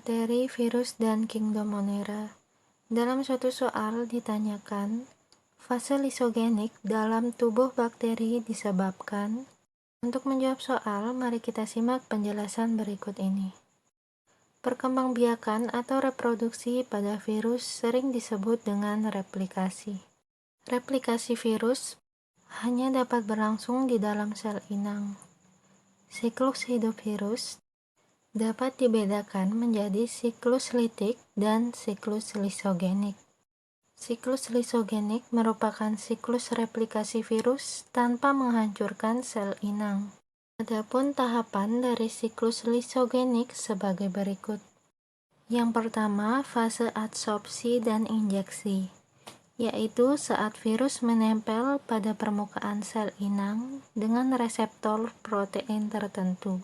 Materi, virus, dan kingdom Monera. Dalam suatu soal ditanyakan, fase lisogenik dalam tubuh bakteri disebabkan. Untuk menjawab soal, mari kita simak penjelasan berikut ini. Perkembangbiakan atau reproduksi pada virus sering disebut dengan replikasi. Replikasi virus hanya dapat berlangsung di dalam sel inang. Siklus hidup virus dapat dibedakan menjadi siklus litik dan siklus lisogenik. Siklus lisogenik merupakan siklus replikasi virus tanpa menghancurkan sel inang. Adapun tahapan dari siklus lisogenik sebagai berikut. Yang pertama, fase adsorpsi dan injeksi, yaitu saat virus menempel pada permukaan sel inang dengan reseptor protein tertentu.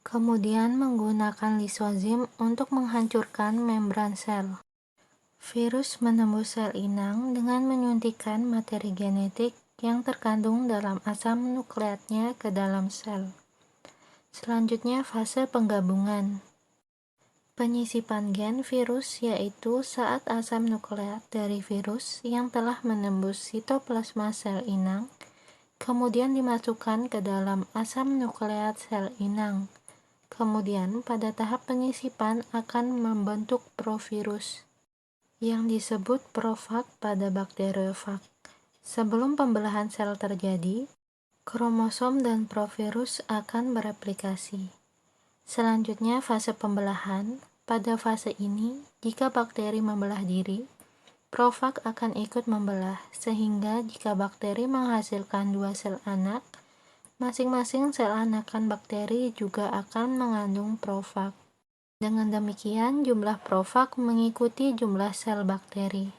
Kemudian menggunakan lisozim untuk menghancurkan membran sel. Virus menembus sel inang dengan menyuntikkan materi genetik yang terkandung dalam asam nukleatnya ke dalam sel. Selanjutnya fase penggabungan. Penyisipan gen virus yaitu saat asam nukleat dari virus yang telah menembus sitoplasma sel inang kemudian dimasukkan ke dalam asam nukleat sel inang. Kemudian pada tahap penyisipan akan membentuk provirus yang disebut profag pada bakteriofag. Sebelum pembelahan sel terjadi, kromosom dan provirus akan bereplikasi. Selanjutnya fase pembelahan. Pada fase ini, jika bakteri membelah diri, profag akan ikut membelah, sehingga jika bakteri menghasilkan dua sel anak, masing-masing sel anakan bakteri juga akan mengandung profag. Dengan demikian, jumlah profag mengikuti jumlah sel bakteri.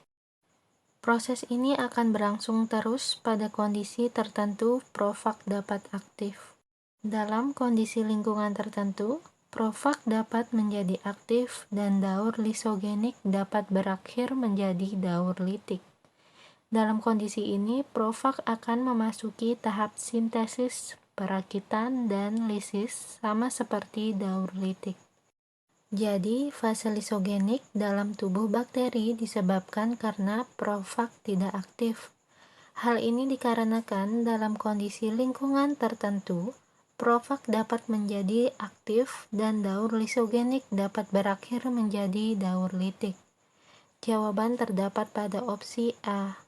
Proses ini akan berlangsung terus pada kondisi tertentu profag dapat aktif. Dalam kondisi lingkungan tertentu, profag dapat menjadi aktif dan daur lisogenik dapat berakhir menjadi daur litik. Dalam kondisi ini, profag akan memasuki tahap sintesis, perakitan, dan lisis sama seperti daur litik. Jadi, fase lisogenik dalam tubuh bakteri disebabkan karena profag tidak aktif. Hal ini dikarenakan dalam kondisi lingkungan tertentu, profag dapat menjadi aktif dan daur lisogenik dapat berakhir menjadi daur litik. Jawaban terdapat pada opsi A.